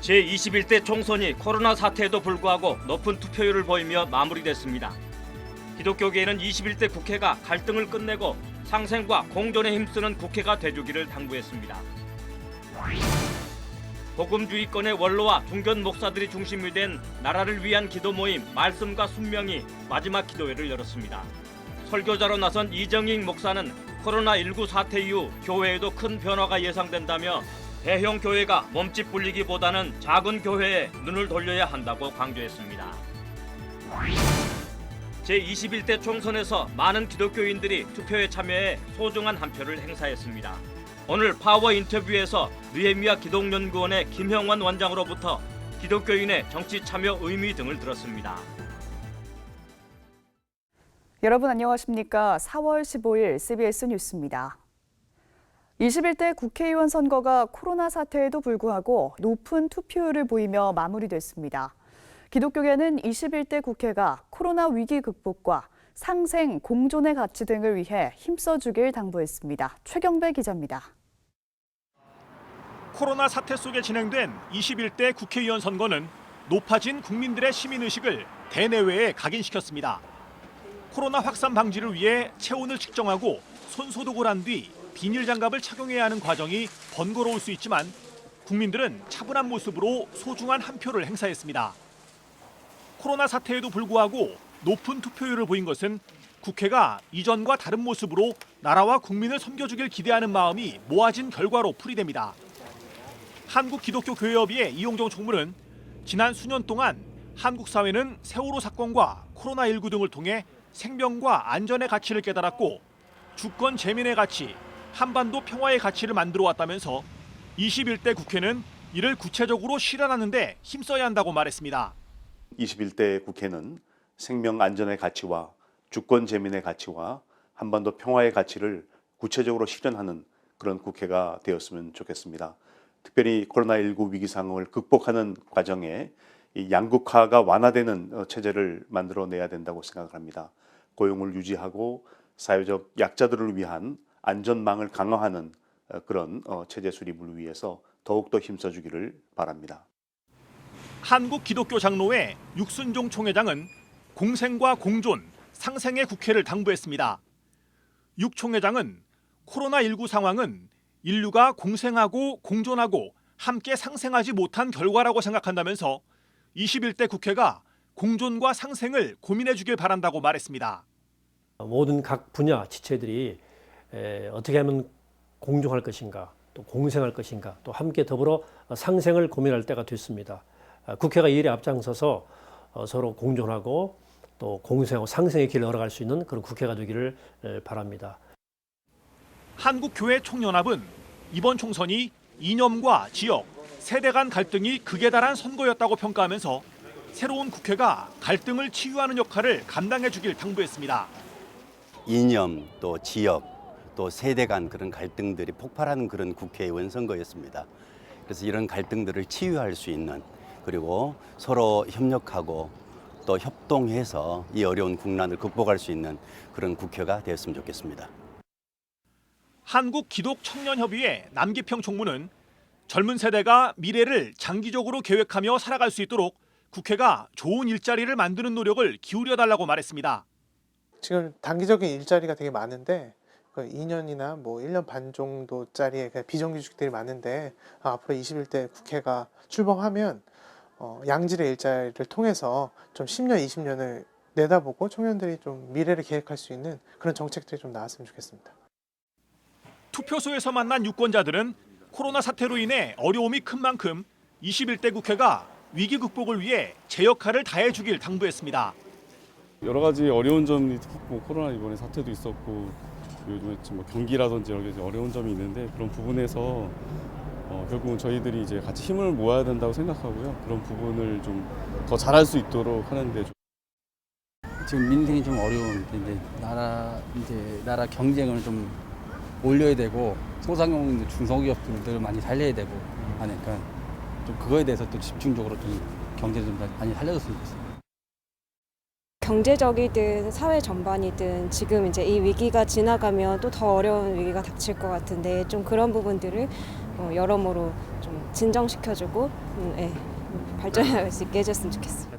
제21대 총선이 코로나 사태에도 불구하고 높은 투표율을 보이며 마무리됐습니다. 기독교계에는 21대 국회가 갈등을 끝내고 상생과 공존에 힘쓰는 국회가 돼주기를 당부했습니다. 복음주의권의 원로와 중견 목사들이 중심이 된 나라를 위한 기도 모임 말씀과 순명이 마지막 기도회를 열었습니다. 설교자로 나선 이정익 목사는 코로나19 사태 이후 교회에도 큰 변화가 예상된다며 대형 교회가 몸집 불리기보다는 작은 교회에 눈을 돌려야 한다고 강조했습니다. 제21대 총선에서 많은 기독교인들이 투표에 참여해 소중한 한 표를 행사했습니다. 오늘 파워 인터뷰에서 느헤미야 기독연구원의 김형원 원장으로부터 기독교인의 정치 참여 의미 등을 들었습니다. 여러분 안녕하십니까? 4월 15일 CBS 뉴스입니다. 21대 국회의원 선거가 코로나 사태에도 불구하고 높은 투표율을 보이며 마무리됐습니다. 기독교계는 21대 국회가 코로나 위기 극복과 상생, 공존의 가치 등을 위해 힘써주길 당부했습니다. 최경배 기자입니다. 코로나 사태 속에 진행된 21대 국회의원 선거는 높아진 국민들의 시민의식을 대내외에 각인시켰습니다. 코로나 확산 방지를 위해 체온을 측정하고 손소독을 한 뒤 비닐 장갑을 착용해야 하는 과정이 번거로울 수 있지만 국민들은 차분한 모습으로 소중한 한 표를 행사했습니다. 코로나 사태에도 불구하고 높은 투표율을 보인 것은 국회가 이전과 다른 모습으로 나라와 국민을 섬겨주길 기대하는 마음이 모아진 결과로 풀이됩니다. 한국기독교교회협의회 이용정 총무는 지난 수년 동안 한국 사회는 세월호 사건과 코로나19 등을 통해 생명과 안전의 가치를 깨달았고 주권 재민의 가치, 한반도 평화의 가치를 만들어 왔다면서 21대 국회는 이를 구체적으로 실현하는 데 힘써야 한다고 말했습니다. 21대 국회는 생명 안전의 가치와 주권 재민의 가치와 한반도 평화의 가치를 구체적으로 실현하는 그런 국회가 되었으면 좋겠습니다. 특별히 코로나19 위기 상황을 극복하는 과정에 이 양극화가 완화되는 체제를 만들어내야 된다고 생각합니다. 고용을 유지하고 사회적 약자들을 위한 안전망을 강화하는 그런 체제 수립을 위해서 더욱더 힘써주기를 바랍니다. 한국기독교장로회 육순종 총회장은 공생과 공존, 상생의 국회를 당부했습니다. 육 총회장은 코로나19 상황은 인류가 공생하고 공존하고 함께 상생하지 못한 결과라고 생각한다면서 21대 국회가 공존과 상생을 고민해 주길 바란다고 말했습니다. 모든 각 분야 지체들이 어떻게 하면 공존할 것인가, 또 공생할 것인가, 또 함께 더불어 상생을 고민할 때가 됐습니다. 국회가 이 일에 앞장서서 서로 공존하고 또 공생하고 상생의 길을 걸어갈 수 있는 그런 국회가 되기를 바랍니다. 한국교회 총연합은 이번 총선이 이념과 지역, 세대 간 갈등이 극에 달한 선거였다고 평가하면서 새로운 국회가 갈등을 치유하는 역할을 감당해 주길 당부했습니다. 이념, 또 지역, 또 세대 간 그런 갈등들이 폭발하는 그런 국회의원 선거였습니다. 그래서 이런 갈등들을 치유할 수 있는, 그리고 서로 협력하고 또 협동해서 이 어려운 국난을 극복할 수 있는 그런 국회가 되었으면 좋겠습니다. 한국기독청년협의회 남기평 총무는 젊은 세대가 미래를 장기적으로 계획하며 살아갈 수 있도록 국회가 좋은 일자리를 만드는 노력을 기울여달라고 말했습니다. 지금 단기적인 일자리가 되게 많은데 2년이나 1년 반 정도짜리의 비정규직들이 많은데 앞으로 21대 국회가 출범하면 양질의 일자리를 통해서 좀 10년, 20년을 내다보고 청년들이 좀 미래를 계획할 수 있는 그런 정책들이 좀 나왔으면 좋겠습니다. 투표소에서 만난 유권자들은 코로나 사태로 인해 어려움이 큰 만큼 21대 국회가 위기 극복을 위해 제 역할을 다해주길 당부했습니다. 여러 가지 어려운 점이 특히 코로나 이번에 사태도 있었고 요즘에 경기라든지 여러 가지 어려운 점이 있는데 그런 부분에서 결국은 저희들이 이제 같이 힘을 모아야 된다고 생각하고요. 그런 부분을 좀 더 잘할 수 있도록 하는데 지금 민생이 좀 어려운데 나라 경쟁을 좀 올려야 되고 소상공인 중소기업들을 많이 살려야 되고 하니까 좀 그거에 대해서 또 집중적으로 좀 경제를 좀 많이 살려줬으면 좋겠어요. 경제적이든 사회 전반이든 지금 이제 이 위기가 지나가면 또 더 어려운 위기가 닥칠 것 같은데 좀 그런 부분들을 여러모로 좀 진정시켜주고 발전할 수 있게 해줬으면 좋겠습니다.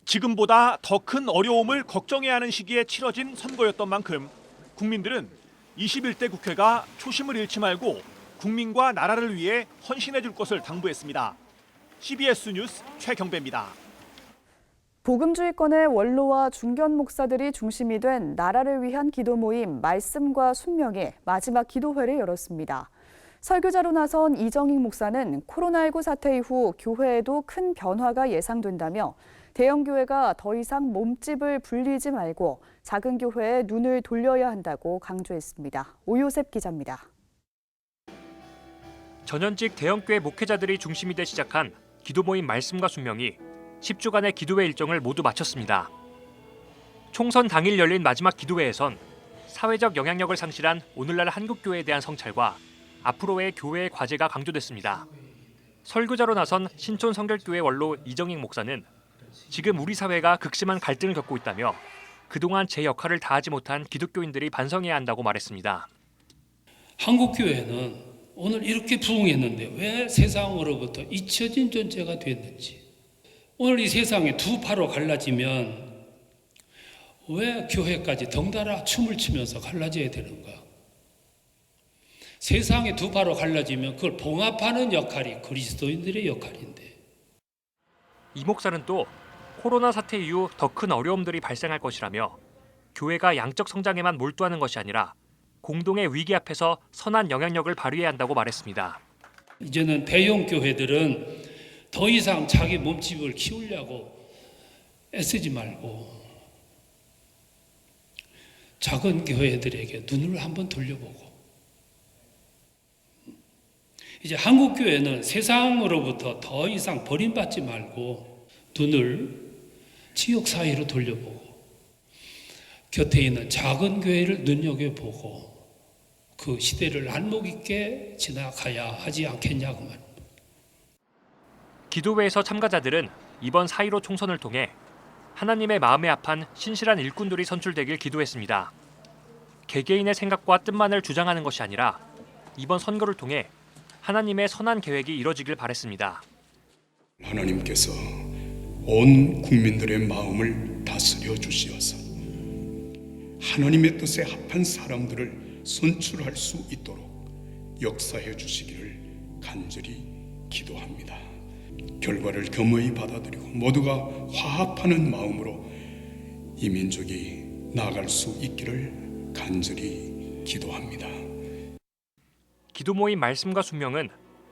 지금보다 더 큰 어려움을 걱정해야 하는 시기에 치러진 선거였던 만큼 국민들은 21대 국회가 초심을 잃지 말고 국민과 나라를 위해 헌신해 줄 것을 당부했습니다. CBS 뉴스 최경배입니다. 복음주의권의 원로와 중견 목사들이 중심이 된 나라를 위한 기도 모임 말씀과 순명이 마지막 기도회를 열었습니다. 설교자로 나선 이정익 목사는 코로나19 사태 이후 교회에도 큰 변화가 예상된다며 대형 교회가 더 이상 몸집을 불리지 말고 작은 교회에 눈을 돌려야 한다고 강조했습니다. 오요셉 기자입니다. 전현직 대형교회 목회자들이 중심이 돼 시작한 기도 모임 말씀과 순명이 10주간의 기도회 일정을 모두 마쳤습니다. 총선 당일 열린 마지막 기도회에선 사회적 영향력을 상실한 오늘날 한국교회에 대한 성찰과 앞으로의 교회의 과제가 강조됐습니다. 설교자로 나선 신촌 성결교회 원로 이정익 목사는 지금 우리 사회가 극심한 갈등을 겪고 있다며 그동안 제 역할을 다하지 못한 기독교인들이 반성해야 한다고 말했습니다. 한국교회는 오늘 이렇게 부흥했는데 왜 세상으로부터 잊혀진 존재가 됐는지, 오늘 이 세상이 두 파로 갈라지면 왜 교회까지 덩달아 춤을 추면서 갈라져야 되는가? 세상이 두 파로 갈라지면 그걸 봉합하는 역할이 그리스도인들의 역할인데. 이 목사는 또 코로나 사태 이후 더 큰 어려움들이 발생할 것이라며 교회가 양적 성장에만 몰두하는 것이 아니라 공동의 위기 앞에서 선한 영향력을 발휘해야 한다고 말했습니다. 이제는 대형 교회들은 더 이상 자기 몸집을 키우려고 애쓰지 말고 작은 교회들에게 눈을 한번 돌려보고, 이제 한국 교회는 세상으로부터 더 이상 버림받지 말고 눈을 지역 사회로 돌려보고 곁에 있는 작은 교회를 눈여겨보고 그 시대를 안목 있게 지나가야 하지 않겠냐고 말입니다. 기도회에서 참가자들은 이번 4.15 총선을 통해 하나님의 마음에 합한 신실한 일꾼들이 선출되길 기도했습니다. 개개인의 생각과 뜻만을 주장하는 것이 아니라 이번 선거를 통해 하나님의 선한 계획이 이뤄지길 바랬습니다. 하나님께서 온 국민들의 마음을 다스려 주시어서 하나님의 뜻에 합한 사람들을 선출할 수 있도록 역사해 주시기를 간절히 기도합니다. 결과를 겸허히 받아들이고 모두가 화합하는 마음으로 이 민족이 나아갈 수 있기를 간절히 기도합니다. 기도 모임 말씀과 순명은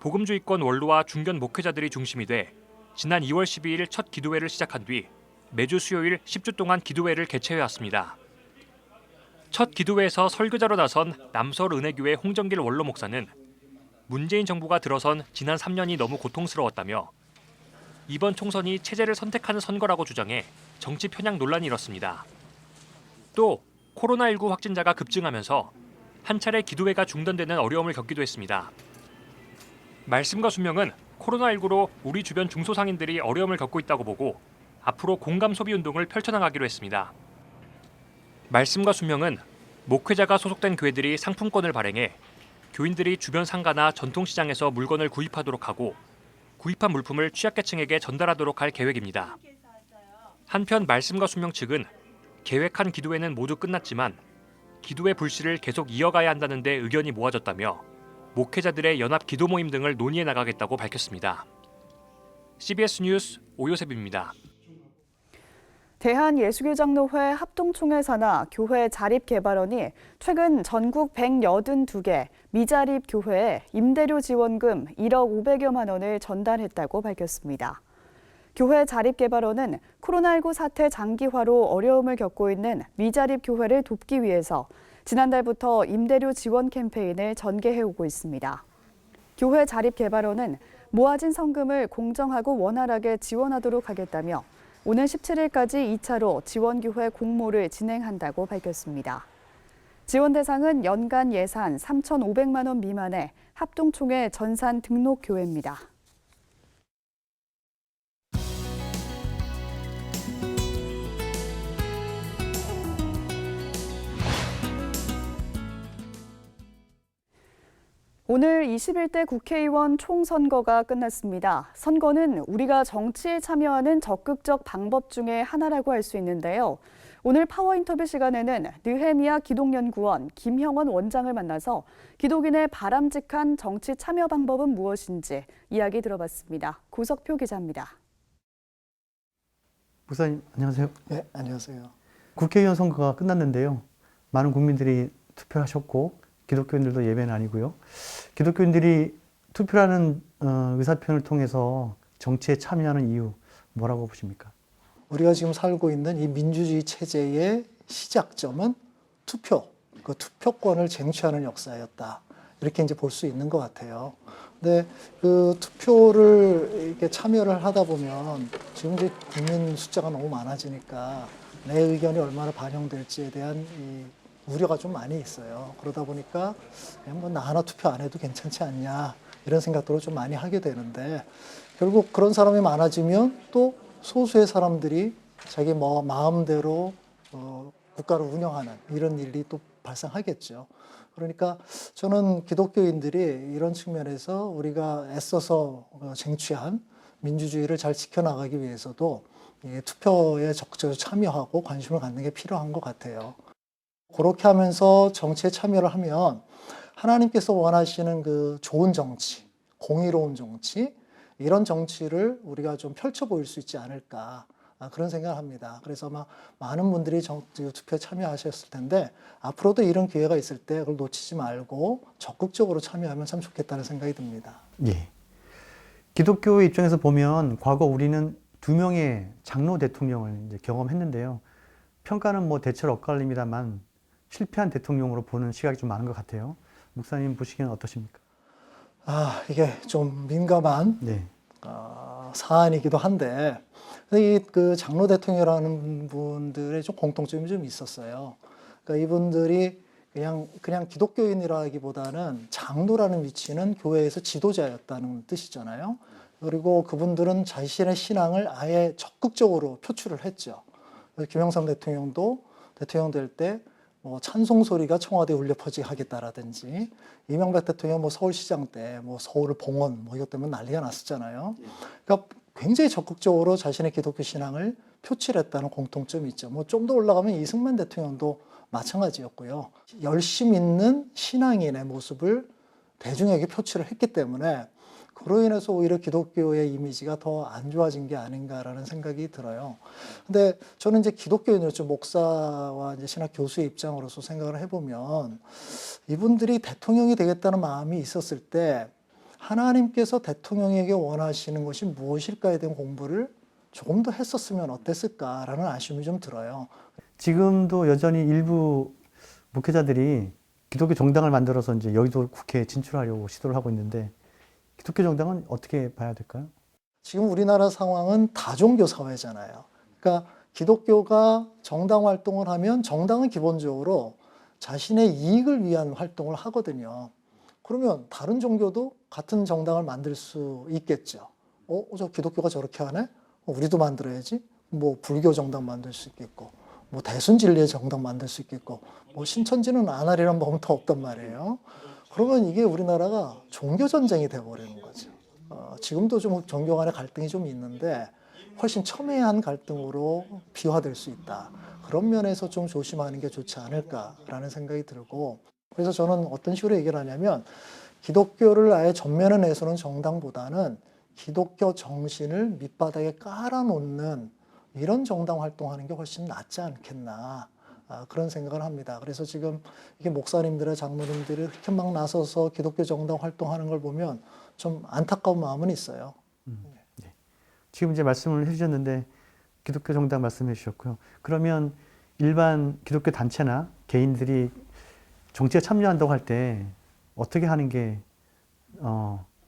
복음주의권 원로와 중견 목회자들이 중심이 돼 지난 2월 12일 첫 기도회를 시작한 뒤 매주 수요일 10주 동안 기도회를 개최해왔습니다. 첫 기도회에서 설교자로 나선 남서울 은혜교회 홍정길 원로 목사는 문재인 정부가 들어선 지난 3년이 너무 고통스러웠다며 이번 총선이 체제를 선택하는 선거라고 주장해 정치 편향 논란이 일었습니다. 또 코로나19 확진자가 급증하면서 한 차례 기도회가 중단되는 어려움을 겪기도 했습니다. 말씀과 순명은 코로나19로 우리 주변 중소상인들이 어려움을 겪고 있다고 보고 앞으로 공감 소비 운동을 펼쳐나가기로 했습니다. 말씀과 순명은 목회자가 소속된 교회들이 상품권을 발행해 교인들이 주변 상가나 전통시장에서 물건을 구입하도록 하고 구입한 물품을 취약계층에게 전달하도록 할 계획입니다. 한편 말씀과 순명 측은 계획한 기도회는 모두 끝났지만 기도회 불씨를 계속 이어가야 한다는 데 의견이 모아졌다며 목회자들의 연합 기도 모임 등을 논의해 나가겠다고 밝혔습니다. CBS 뉴스 오요셉입니다. 대한예수교장로회 합동총회 산하 교회 자립개발원이 최근 전국 182개 미자립 교회에 임대료 지원금 1억 500여만 원을 전달했다고 밝혔습니다. 교회 자립개발원은 코로나19 사태 장기화로 어려움을 겪고 있는 미자립 교회를 돕기 위해서 지난달부터 임대료 지원 캠페인을 전개해오고 있습니다. 교회 자립개발원은 모아진 성금을 공정하고 원활하게 지원하도록 하겠다며 오는 17일까지 2차로 지원교회 공모를 진행한다고 밝혔습니다. 지원 대상은 연간 예산 3,500만 원 미만의 합동총회 전산 등록 교회입니다. 오늘 21대 국회의원 총선거가 끝났습니다. 선거는 우리가 정치에 참여하는 적극적 방법 중에 하나라고 할 수 있는데요. 오늘 파워 인터뷰 시간에는 느헤미야 기독연구원 김형원 원장을 만나서 기독인의 바람직한 정치 참여 방법은 무엇인지 이야기 들어봤습니다. 고석표 기자입니다. 목사님 안녕하세요. 네, 안녕하세요. 국회의원 선거가 끝났는데요. 많은 국민들이 투표하셨고 기독교인들도 예배는 아니고요. 기독교인들이 투표라는 의사표현을 통해서 정치에 참여하는 이유 뭐라고 보십니까? 우리가 지금 살고 있는 이 민주주의 체제의 시작점은 투표, 그 투표권을 쟁취하는 역사였다. 이렇게 이제 볼 수 있는 것 같아요. 근데 그 투표를 이렇게 참여를 하다 보면 지금 이제 국민 숫자가 너무 많아지니까 내 의견이 얼마나 반영될지에 대한 이 우려가 좀 많이 있어요. 그러다 보니까 뭐 나 하나 투표 안 해도 괜찮지 않냐 이런 생각들을 좀 많이 하게 되는데 결국 그런 사람이 많아지면 또 소수의 사람들이 자기 뭐 마음대로 국가를 운영하는 이런 일이 또 발생하겠죠. 그러니까 저는 기독교인들이 이런 측면에서 우리가 애써서 쟁취한 민주주의를 잘 지켜나가기 위해서도 투표에 적극적으로 참여하고 관심을 갖는 게 필요한 것 같아요. 그렇게 하면서 정치에 참여를 하면 하나님께서 원하시는 그 좋은 정치, 공의로운 정치, 이런 정치를 우리가 좀 펼쳐 보일 수 있지 않을까 그런 생각을 합니다. 그래서 아마 많은 분들이 투표에 참여하셨을 텐데 앞으로도 이런 기회가 있을 때 그걸 놓치지 말고 적극적으로 참여하면 참 좋겠다는 생각이 듭니다. 예. 기독교 입장에서 보면 과거 우리는 2명의 장로 대통령을 이제 경험했는데요. 평가는 뭐 대체로 엇갈립니다만 실패한 대통령으로 보는 시각이 좀 많은 것 같아요. 목사님 보시기에는 어떠십니까? 이게 좀 민감한 네. 사안이기도 한데 이 그 장로 대통령이라는 분들의 좀 공통점이 좀 있었어요. 그러니까 이분들이 그냥 기독교인이라기보다는 장로라는 위치는 교회에서 지도자였다는 뜻이잖아요. 그리고 그분들은 자신의 신앙을 아예 적극적으로 표출을 했죠. 김영삼 대통령도 대통령 될 때 뭐 찬송 소리가 청와대에 울려 퍼지게 하겠다라든지 이명박 대통령 뭐 서울시장 때 뭐 서울 봉헌 뭐 이것 때문에 난리가 났었잖아요. 그러니까 굉장히 적극적으로 자신의 기독교 신앙을 표출했다는 공통점이 있죠. 뭐 좀 더 올라가면 이승만 대통령도 마찬가지였고요. 열심 있는 신앙인의 모습을 대중에게 표출을 했기 때문에 그로 인해서 오히려 기독교의 이미지가 더 안 좋아진 게 아닌가라는 생각이 들어요. 근데 저는 이제 기독교인으로서 목사와 이제 신학 교수의 입장으로서 생각을 해보면 이분들이 대통령이 되겠다는 마음이 있었을 때 하나님께서 대통령에게 원하시는 것이 무엇일까에 대한 공부를 조금 더 했었으면 어땠을까라는 아쉬움이 좀 들어요. 지금도 여전히 일부 목회자들이 기독교 정당을 만들어서 이제 여의도 국회에 진출하려고 시도를 하고 있는데 기독교 정당은 어떻게 봐야 될까요? 지금 우리나라 상황은 다종교 사회잖아요. 그러니까 기독교가 정당 활동을 하면 정당은 기본적으로 자신의 이익을 위한 활동을 하거든요. 그러면 다른 종교도 같은 정당을 만들 수 있겠죠. 저 기독교가 저렇게 하네? 우리도 만들어야지. 뭐 불교 정당 만들 수 있겠고, 뭐 대순진리의 정당 만들 수 있겠고, 뭐 신천지는 안 하리란 법은 더 없단 말이에요. 그러면 이게 우리나라가 종교 전쟁이 돼버리는 거죠. 지금도 좀 종교 간의 갈등이 좀 있는데 훨씬 첨예한 갈등으로 비화될 수 있다. 그런 면에서 좀 조심하는 게 좋지 않을까라는 생각이 들고, 그래서 저는 어떤 식으로 얘기를 하냐면 기독교를 아예 전면에 내세우는 정당보다는 기독교 정신을 밑바닥에 깔아놓는 이런 정당 활동하는 게 훨씬 낫지 않겠나. 그런 생각을 합니다. 그래서 지금 이게 목사님들의 장로님들이 이렇게 막 나서서 기독교 정당 활동하는 걸 보면 좀 안타까운 마음은 있어요. 네. 지금 이제 말씀을 해주셨는데 기독교 정당 말씀해 주셨고요. 그러면 일반 기독교 단체나 개인들이 정치에 참여한다고 할 때 어떻게 하는 게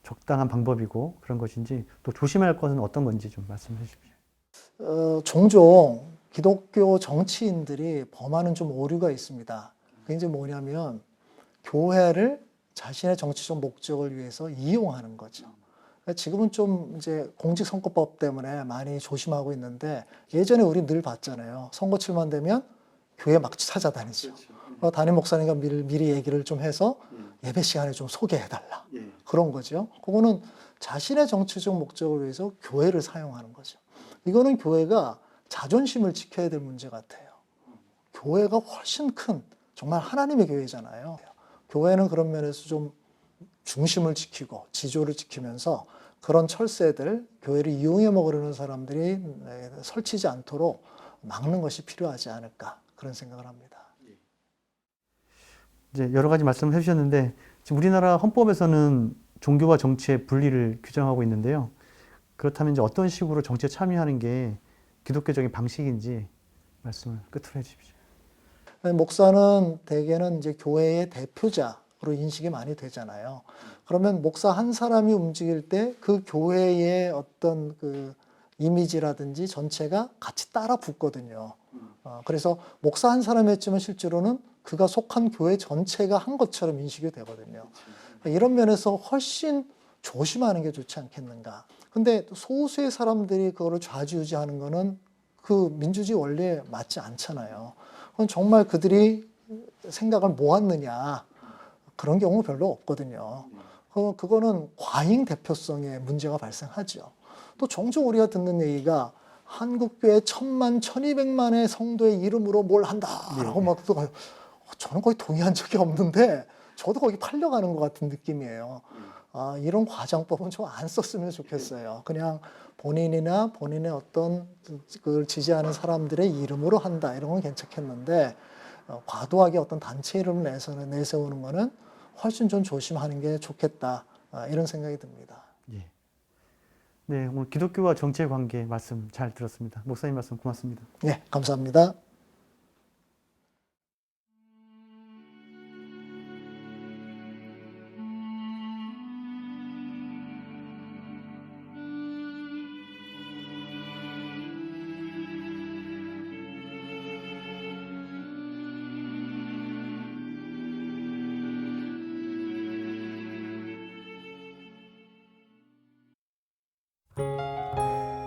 적당한 방법이고 그런 것인지 또 조심해야 할 것은 어떤 건지 좀 말씀해 주십시오. 종종 기독교 정치인들이 범하는 좀 오류가 있습니다. 그게 이제 뭐냐면 교회를 자신의 정치적 목적을 위해서 이용하는 거죠. 그러니까 지금은 좀 이제 공직선거법 때문에 많이 조심하고 있는데 예전에 우리 늘 봤잖아요. 선거칠만 되면 교회 막 찾아다니죠. 담임 목사님과 미리 얘기를 좀 해서 예배 시간에 좀 소개해달라. 그런 거죠. 그거는 자신의 정치적 목적을 위해서 교회를 사용하는 거죠. 이거는 교회가 자존심을 지켜야 될 문제 같아요. 교회가 훨씬 큰 정말 하나님의 교회잖아요. 교회는 그런 면에서 좀 중심을 지키고 지조를 지키면서 그런 철새들, 교회를 이용해 먹으려는 사람들이 설치지 않도록 막는 것이 필요하지 않을까 그런 생각을 합니다. 이제 여러 가지 말씀을 해주셨는데 지금 우리나라 헌법에서는 종교와 정치의 분리를 규정하고 있는데요. 그렇다면 이제 어떤 식으로 정치에 참여하는 게 기독교적인 방식인지 말씀을 끝으로 해주십시오. 목사는 대개는 이제 교회의 대표자로 인식이 많이 되잖아요. 그러면 목사 한 사람이 움직일 때 그 교회의 어떤 그 이미지라든지 전체가 같이 따라 붙거든요. 그래서 목사 한 사람이 했지만 실제로는 그가 속한 교회 전체가 한 것처럼 인식이 되거든요. 이런 면에서 훨씬 조심하는 게 좋지 않겠는가. 근데 소수의 사람들이 그거를 좌지우지하는 거는 그 민주주의 원리에 맞지 않잖아요. 그건 정말 그들이 생각을 모았느냐 그런 경우 별로 없거든요. 그거는 과잉 대표성의 문제가 발생하죠. 또 종종 우리가 듣는 얘기가 한국교회 1000만, 1200만의 성도의 이름으로 뭘 한다라고 막 저는 거의 동의한 적이 없는데 저도 거기 팔려가는 것 같은 느낌이에요. 이런 과장법은 좀 안 썼으면 좋겠어요. 그냥 본인이나 본인의 어떤 그걸 지지하는 사람들의 이름으로 한다 이런 건 괜찮겠는데 과도하게 어떤 단체 이름을 내세우는 거는 훨씬 좀 조심하는 게 좋겠다 이런 생각이 듭니다. 예. 네, 오늘 기독교와 정치의 관계 말씀 잘 들었습니다. 목사님 말씀 고맙습니다. 네, 감사합니다.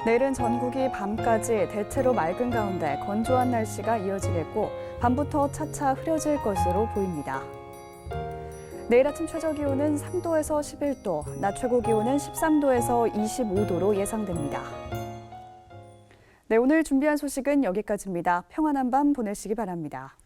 내일은 전국이 밤까지 대체로 맑은 가운데 건조한 날씨가 이어지겠고 밤부터 차차 흐려질 것으로 보입니다. 내일 아침 최저기온은 3도에서 11도, 낮 최고기온은 13도에서 25도로 예상됩니다. 네, 오늘 준비한 소식은 여기까지입니다. 평안한 밤 보내시기 바랍니다.